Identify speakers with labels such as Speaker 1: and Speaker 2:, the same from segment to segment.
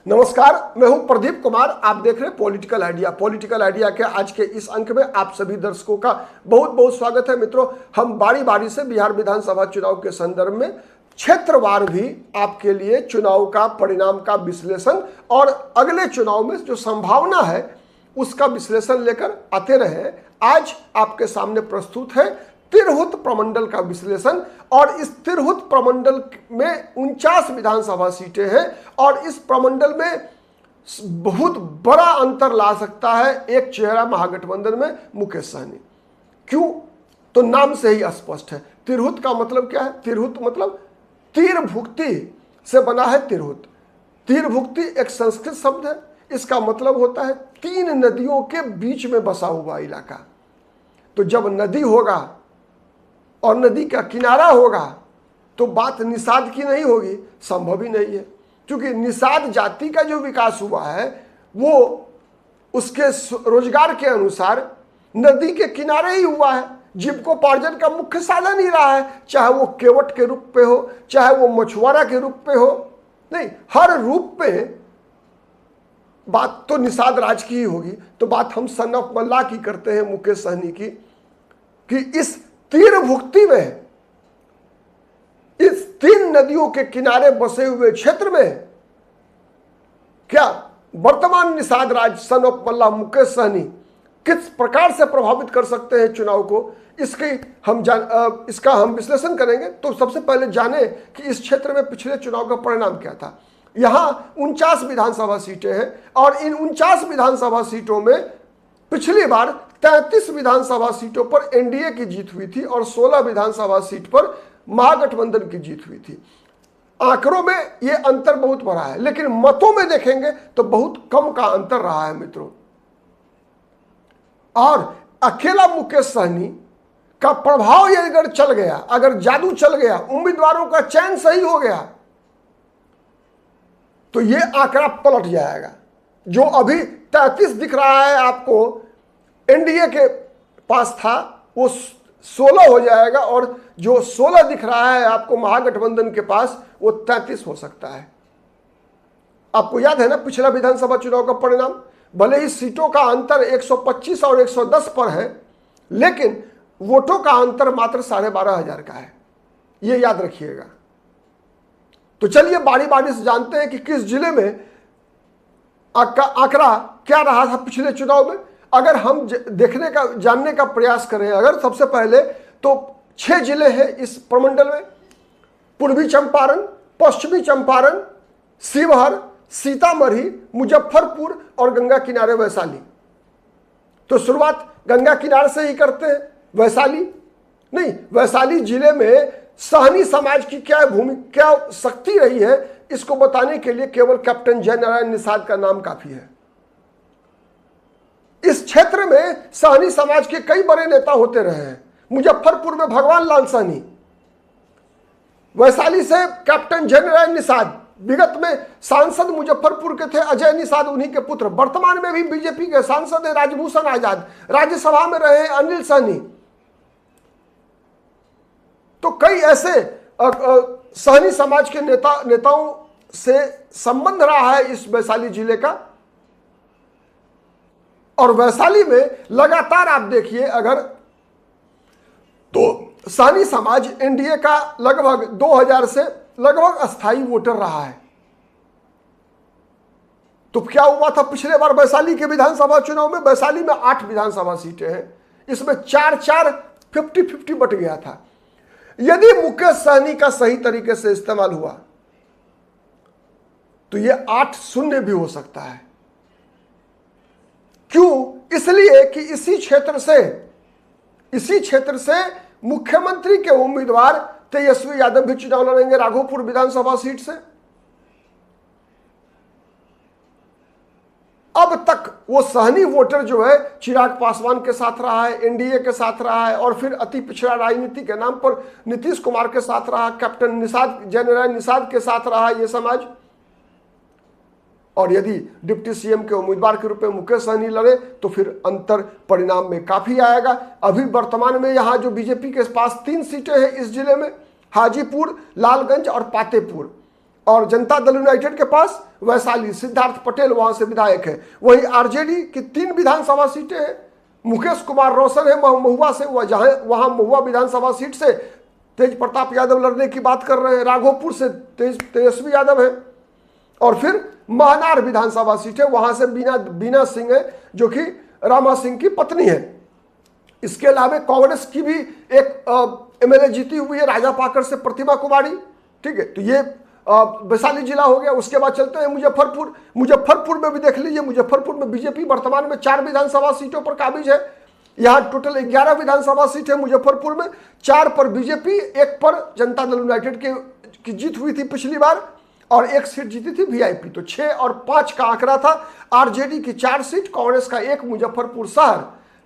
Speaker 1: नमस्कार, मैं हूं प्रदीप कुमार। आप देख रहे हैं पॉलिटिकल आइडिया। पॉलिटिकल आइडिया के आज के इस अंक में आप सभी दर्शकों का बहुत बहुत स्वागत है। मित्रों, हम बारी बारी से बिहार विधानसभा चुनाव के संदर्भ में क्षेत्रवार भी आपके लिए चुनाव का परिणाम का विश्लेषण और अगले चुनाव में जो संभावना है उसका विश्लेषण लेकर आते रहे। आज आपके सामने प्रस्तुत है तिरहुत प्रमंडल का विश्लेषण। और इस तिरहुत प्रमंडल में 49 विधानसभा सीटें हैं और इस प्रमंडल में बहुत बड़ा अंतर ला सकता है एक चेहरा महागठबंधन में, मुकेश सहनी। क्यों? तो नाम से ही स्पष्ट है। तिरहुत का मतलब क्या है? तिरहुत मतलब तीर भुक्ति से बना है तिरहुत। तीर भुक्ति एक संस्कृत शब्द है। इसका मतलब होता है 3 नदियों के बीच में बसा हुआ इलाका। तो जब नदी होगा और नदी का किनारा होगा तो बात निषाद की नहीं होगी, संभव ही नहीं है। क्योंकि निषाद जाति का जो विकास हुआ है वो उसके रोजगार के अनुसार नदी के किनारे ही हुआ है। जीविकोपार्जन का मुख्य साधन ही रहा है, चाहे वो केवट के रूप पे हो, चाहे वो मछुआरा के रूप पे हो। नहीं, हर रूप पे बात तो निषाद राज की ही होगी। तो बात हम सन ऑफ मल्लाह की करते हैं, मुकेश सहनी की, कि इस तीर भुक्ति में, इस 3 नदियों के किनारे बसे हुए क्षेत्र में क्या वर्तमान निषाद राज सन ऑफ मल्लाह मुकेश सहनी किस प्रकार से प्रभावित कर सकते हैं चुनाव को, इसका हम विश्लेषण करेंगे। तो सबसे पहले जाने कि इस क्षेत्र में पिछले चुनाव का परिणाम क्या था। यहां 49 विधानसभा सीटें हैं और इन 49 विधानसभा सीटों में पिछली बार 33 विधानसभा सीटों पर एनडीए की जीत हुई थी और 16 विधानसभा सीट पर महागठबंधन की जीत हुई थी। आंकड़ों में यह अंतर बहुत बड़ा है, लेकिन मतों में देखेंगे तो बहुत कम का अंतर रहा है मित्रों। और अकेला मुकेश सहनी का प्रभाव यदि अगर चल गया, अगर जादू चल गया, उम्मीदवारों का चयन सही हो गया, तो यह आंकड़ा पलट जाएगा। जो अभी 33 दिख रहा है आपको एनडीए के पास था, वो 16 हो जाएगा, और जो 16 दिख रहा है आपको महागठबंधन के पास, वो 33 हो सकता है। आपको याद है ना पिछला विधानसभा चुनाव का परिणाम? भले ही सीटों का अंतर 125 और 110 पर है, लेकिन वोटों का अंतर मात्र 12,500 का है। ये याद रखिएगा। तो चलिए बारी बारी से जानते हैं कि किस जिले में आंकड़ा क्या रहा था पिछले चुनाव में। अगर हम देखने का, जानने का प्रयास करें, अगर सबसे पहले तो 6 जिले हैं इस प्रमंडल में: पूर्वी चंपारण, पश्चिमी चंपारण, शिवहर, सीतामढ़ी, मुजफ्फरपुर और गंगा किनारे वैशाली। तो शुरुआत गंगा किनारे से ही करते हैं। वैशाली नहीं, वैशाली जिले में सहनी समाज की क्या भूमिका, क्या शक्ति रही है, इसको बताने के लिए केवल कैप्टन जयनारायण निषाद का नाम काफी है। इस क्षेत्र में सहनी समाज के कई बड़े नेता होते रहे हैं। मुजफ्फरपुर में भगवान लाल सहनी, वैशाली से कैप्टन जयनारायण निषाद, विगत में सांसद मुजफ्फरपुर के थे अजय निषाद, उन्हीं के पुत्र। वर्तमान में भी बीजेपी के सांसद है राजभूषण आजाद, राज्यसभा में रहे अनिल सहनी। तो कई ऐसे सहनी समाज के नेताओं से संबंध रहा है इस वैशाली जिले का। और वैशाली में लगातार आप देखिए, अगर तो सहनी समाज एनडीए का लगभग 2000 से लगभग अस्थायी वोटर रहा है। तो क्या हुआ था पिछले बार वैशाली के विधानसभा चुनाव में? वैशाली में 8 विधानसभा सीटें हैं, इसमें 4-4 50-50 बट गया था। यदि मुकेश सहनी का सही तरीके से इस्तेमाल हुआ तो यह 8-0 भी हो सकता है। क्यों? इसलिए कि इसी क्षेत्र से मुख्यमंत्री के उम्मीदवार तेजस्वी यादव भी चुनाव लड़ेंगे राघोपुर विधानसभा सीट से। अब तक वो सहनी वोटर जो है चिराग पासवान के साथ रहा है, एनडीए के साथ रहा है, और फिर अति पिछड़ा राजनीति के नाम पर नीतीश कुमार के साथ रहा, कैप्टन निषाद, जयनारायण निषाद के साथ रहा ये समाज। और यदि डिप्टी सीएम के उम्मीदवार के रूप में मुकेश सहनी लड़े तो फिर अंतर परिणाम में काफी आएगा। अभी वर्तमान में यहां जो बीजेपी के पास 3 सीटें हैं इस जिले में, हाजीपुर, लालगंज और पातेपुर, और जनता दल यूनाइटेड के पास वैशाली सिद्धार्थ पटेल वहां से विधायक है। वहीं आरजेडी की 3 विधानसभा सीटें हैं, मुकेश कुमार रोशन है महुआ से, वहां महुआ विधानसभा सीट से तेज प्रताप यादव लड़ने की बात कर रहे हैं, राघोपुर से तेजस्वी यादव है, और फिर महनार विधानसभा सीट है, वहां से बीना सिंह है जो कि रामा सिंह की पत्नी है। इसके अलावा कांग्रेस की भी एक एमएलए जीती हुई है राजा पाकर से, प्रतिमा कुमारी। ठीक है, तो ये वैशाली जिला हो गया। उसके बाद चलते हैं मुजफ्फरपुर में भी देख लीजिए, मुजफ्फरपुर में बीजेपी वर्तमान में 4 विधानसभा सीटों पर काबिज है। यहाँ टोटल 11 विधानसभा सीट है मुजफ्फरपुर में, 4 पर बीजेपी, 1 पर जनता दल यूनाइटेड की जीत हुई थी पिछली बार, और 1 सीट जीती थी वीआईपी। तो 6 और 5 का आंकड़ा था। आरजेडी की 4 सीट, कांग्रेस का 1 मुजफ्फरपुर शहर।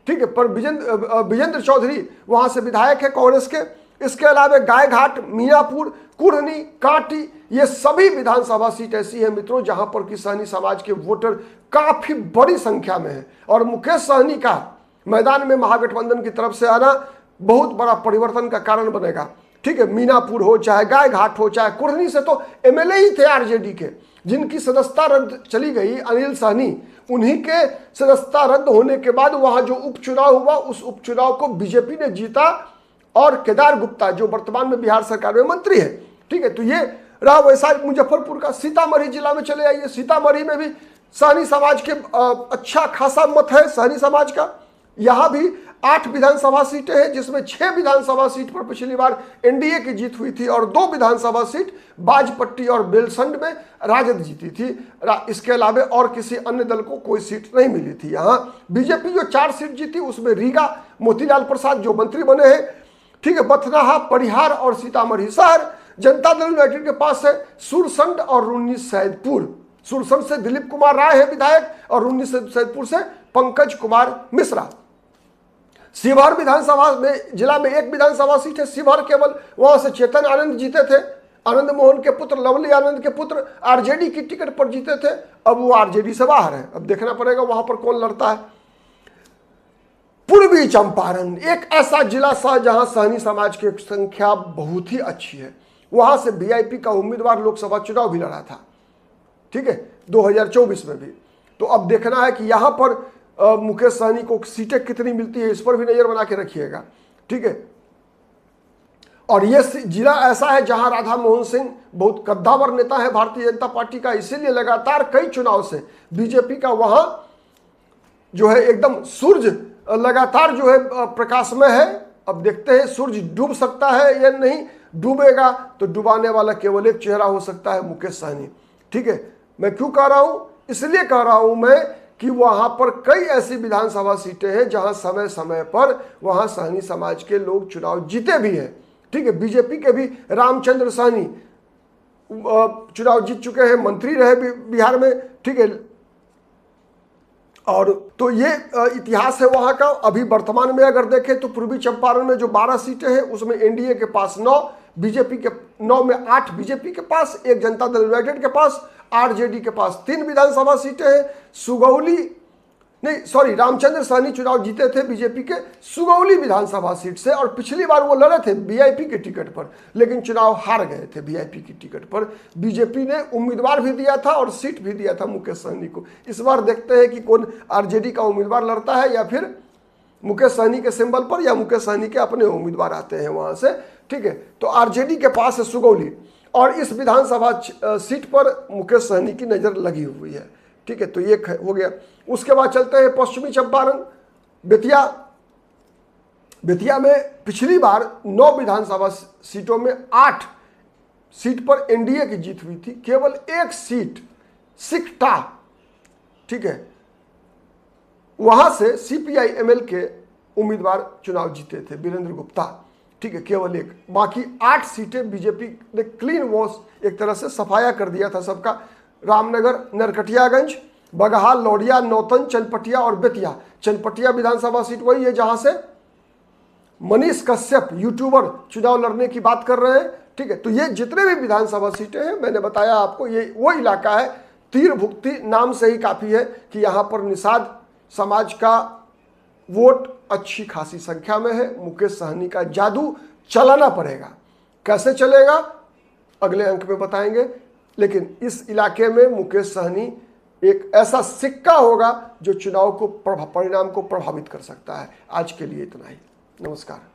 Speaker 1: ठीक है, पर विजेंद्र चौधरी वहां से विधायक है कांग्रेस के। इसके अलावा गायघाट, मीनापुर, कुढ़नी, कांटी, ये सभी विधानसभा सीट ऐसी है मित्रों जहां पर कि सहनी समाज के वोटर काफी बड़ी संख्या में है, और मुकेश सहनी का मैदान में महागठबंधन की तरफ से आना बहुत बड़ा परिवर्तन का कारण बनेगा। ठीक है, मीनापुर हो चाहे गायघाट हो चाहे कुढ़नी से तो एमएलए ही थे आरजेडी के, जिनकी सदस्यता रद्द चली गई, अनिल सहनी, उन्हीं के सदस्यता रद्द होने के बाद वहां जो उपचुनाव हुआ उस उपचुनाव को बीजेपी ने जीता, और केदार गुप्ता जो वर्तमान में बिहार सरकार में मंत्री है। ठीक है, तो ये रहा वैशाली मुजफ्फरपुर का। सीतामढ़ी जिला में चले आइए, सीतामढ़ी में भी सहनी समाज के अच्छा खासा मत है सहनी समाज का। यहां भी 8 विधानसभा सीटें हैं, जिसमें 6 विधानसभा सीट पर पिछली बार एनडीए की जीत हुई थी, और 2 विधानसभा सीट बाजपट्टी और बेलसंड में राजद जीती थी। इसके अलावा और किसी अन्य दल को कोई सीट नहीं मिली थी। यहाँ बीजेपी जो 4 सीट जीती उसमें रीगा मोतीलाल प्रसाद जो मंत्री बने हैं। ठीक है, बथनाहा, परिहार और सीतामढ़ी शहर जनता दल यूनाइटेड के पास है। सुरसंड और रून्नी सैदपुर, सुरसंड से दिलीप कुमार राय है विधायक, और रून्नी सैदपुर से पंकज कुमार मिश्रा। शिवहर विधानसभा में जिला में 1 विधानसभा सीट है शिवहर केवल, वहां से चेतन आनंद जीते थे, आनंद मोहन के पुत्र, लवली आनंद के पुत्र आरजेडी की टिकट पर जीते थे। अब वो आरजेडी से बाहर है, अब देखना पड़ेगा वहां पर कौन लड़ता है। पूर्वी चंपारण एक ऐसा जिला था जहां सहनी समाज की संख्या बहुत ही अच्छी है, वहां से वीआईपी का उम्मीदवार लोकसभा चुनाव भी लड़ा था। ठीक है, 2024 में भी। तो अब देखना है कि यहां पर मुकेश सहनी को सीटें कितनी मिलती है, इस पर भी नजर बना के रखिएगा। ठीक है, और यह जिला ऐसा है जहां राधा मोहन सिंह बहुत कद्दावर नेता है भारतीय जनता पार्टी का, इसीलिए लगातार कई चुनाव से बीजेपी का वहां जो है एकदम सूर्य लगातार जो है प्रकाश में है। अब देखते हैं सूर्य डूब सकता है या नहीं, डूबेगा तो डुबाने वाला केवल एक चेहरा हो सकता है, मुकेश सहनी। ठीक है, मैं क्यों कह रहा हूं, इसलिए कह रहा हूं मैं कि वहां पर कई ऐसी विधानसभा सीटें हैं जहां समय समय पर वहां सहनी समाज के लोग चुनाव जीते भी हैं। ठीक है, बीजेपी के भी रामचंद्र सहनी चुनाव जीत चुके हैं, मंत्री रहे बिहार में। ठीक है, और तो ये इतिहास है वहां का। अभी वर्तमान में अगर देखें तो पूर्वी चंपारण में जो 12 सीटें हैं उसमें एनडीए के पास 9, बीजेपी के 9 में 8 बीजेपी के पास, 1 जनता दल यूनाइटेड के पास, आरजेडी के पास 3 विधानसभा सीटें हैं। रामचंद्र सहनी चुनाव जीते थे बीजेपी के सुगौली विधानसभा सीट से, और पिछली बार वो लड़े थे वीआईपी के टिकट पर, लेकिन चुनाव हार गए थे वीआईपी की टिकट पर। बीजेपी ने उम्मीदवार भी दिया था और सीट भी दिया था मुकेश सहनी को। इस बार देखते हैं कि कौन आरजेडी का उम्मीदवार लड़ता है, या फिर मुकेश सहनी के सिंबल पर, या मुकेश सहनी के अपने उम्मीदवार आते हैं वहां से। ठीक है, तो आरजेडी के पास है सुगौली, और इस विधानसभा सीट पर मुकेश सहनी की नजर लगी हुई है। ठीक है, तो ये हो गया। उसके बाद चलते हैं पश्चिमी चंपारण, बेतिया। बेतिया में पिछली बार 9 विधानसभा सीटों में 8 सीट पर एनडीए की जीत हुई थी, केवल 1 सीट सिकटा, ठीक है, वहां से सीपीआई एमएल के उम्मीदवार चुनाव जीते थे, वीरेंद्र गुप्ता। ठीक है, केवल 1, बाकी 8 सीटें बीजेपी ने क्लीन वॉश एक तरह से सफाया कर दिया था सबका। रामनगर, नरकटियागंज, बगहाल, लौड़िया, नौतन, चनपटिया और बेतिया। चनपटिया विधानसभा सीट वही है जहां से मनीष कश्यप यूट्यूबर चुनाव लड़ने की बात कर रहे हैं। ठीक है, तो ये जितने भी विधानसभा सीटें हैं मैंने बताया आपको, ये वो इलाका है, तीर भुक्ति नाम से ही काफी है कि यहाँ पर निषाद समाज का वोट अच्छी खासी संख्या में है। मुकेश सहनी का जादू चलाना पड़ेगा, कैसे चलेगा अगले अंक में बताएंगे। लेकिन इस इलाके में मुकेश सहनी एक ऐसा सिक्का होगा जो चुनाव को परिणाम को प्रभावित कर सकता है। आज के लिए इतना ही। नमस्कार।